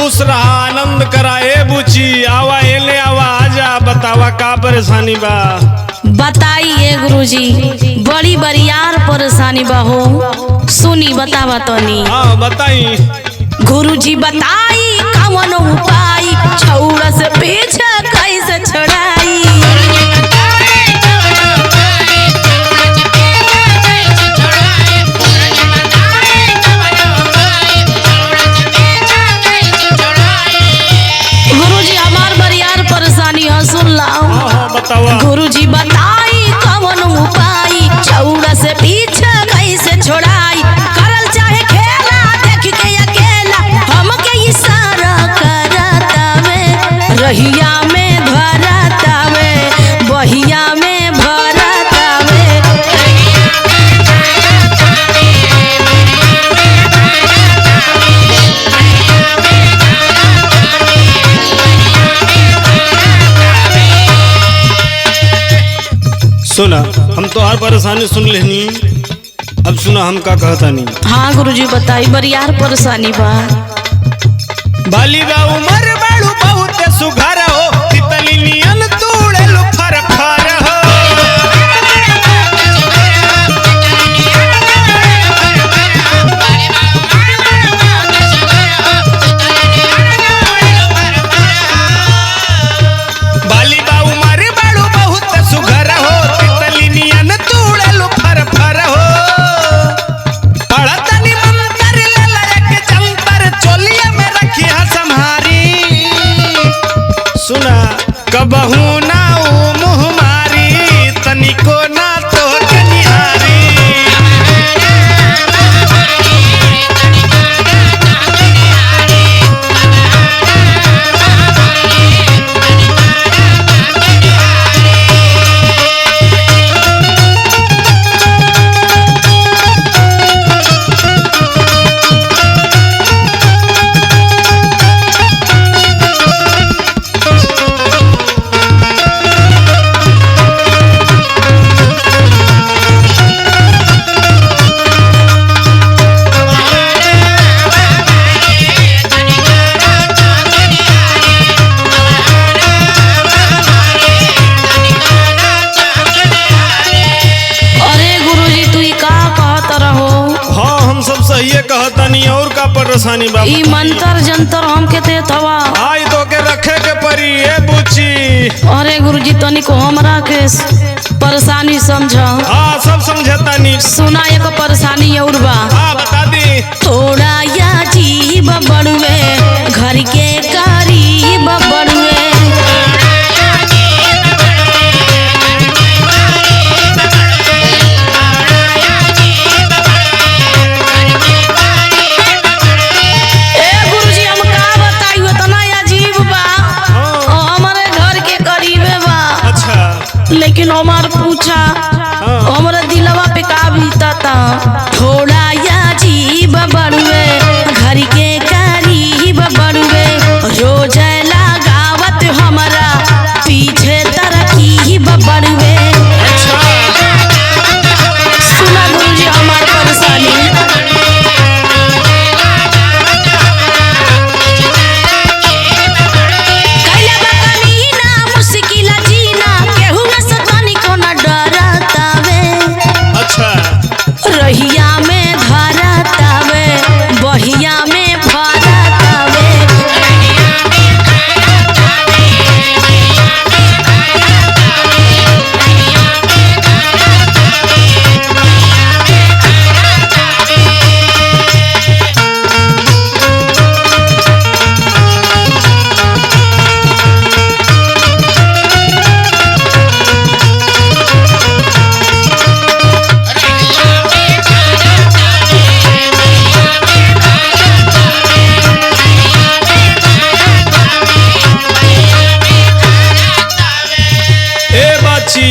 खुश रहा, आनंद कराए बुची। आवा एले आवा, आजा बतावा का परेशानी बा। बताइए गुरुजी, बड़ी बरियार परेशानी बा हो। सुनी बतावा तनी। हाँ बताई। गुरुजी बताई कौन उपाय, छौड़ा से पीछे कैसे छुड़ाई। गुरुजी हमार बरियार परेशानी है, सुन लाओ। हाँ बतावा। गुरुजी बताई कौन उपाय, छौड़ा से पीछे कैसे छुड़ाई। करल चाहे खेला देख के अकेला, हमके इशारा करतावे। रहिया में भरतावे, बहिया में भरतावे। सुना, हम तो हर परेशानी सुन लेनी। अब सुना हम का कहता नहीं। हाँ गुरुजी बताई, बरियार परेशानी बा। बाली बा उमर बाड़ू बहुत सुघर हो, तितली नियन तूड़े लो फर फर हो। बाली बा उमर बाड़ू बहुत सुघर हो, तितली नियन तूड़े लो फर फर हो। पढ़तनी मंतर ले लयक जंतर, चोलिया में रखी है संहारी। सुना कबहू ना ऊ मुँह मारी, तनिको ना तो कनिहारी। सही कहतनी। और का परेशानी बा? ई मंतर जंतर हमके ते तवा आई तो के रखे के परी ए बुची। अरे गुरुजी तनी को हमरा के परेशानी समझा। हाँ सब समझतानी। सुना एक परेशानी और बा। हाँ बता दी। थोड़ा या जीव बड़ुए, घर के करीब बड़ुए। लेकिन हमार पूछा हमारा दिलवा पे का बीतता। थोड़ा या जीव बड़ुए, घर के करीब बड़ुए। रोज लगावत हमारा पीछे तरकीब बड़ुए। सुना गुरुजी हमार परेशानी। रहिया में भरतावे, बहिया में भरतावे।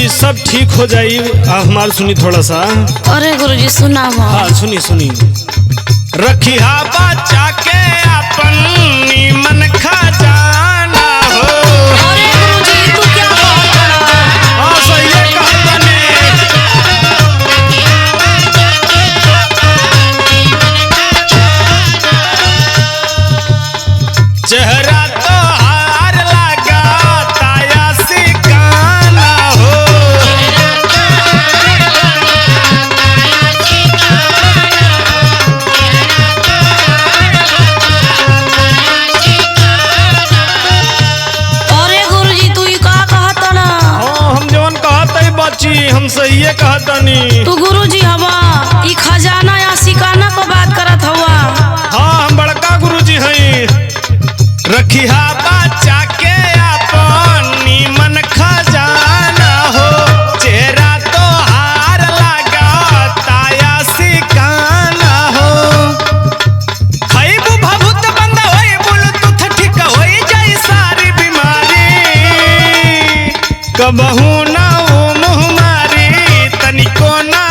सब ठीक हो जाई। हमार सुनी थोड़ा सा। अरे गुरुजी सुना। हाँ सुनी सुनी। रखिया बचा के अपन नीमन खजाना हो। अरे गुरुजी तू क्या कहता है? हाँ सही कहता ने। हम सही कहतनी। तू गुरुजी हवा, ई खजाना या सिकाना को बात करत हवा। हाँ हम बड़का गुरुजी हई। रखिया बच्चा के अपन नीमन खजाना हो, चेहरा तो हार लगा ताया सिकाना हो। खइबू भभूत बंद होई बुलतुथ ठीक होई जाई सारी बीमारी। कबहू ना वो मुँह मारी तनिको ना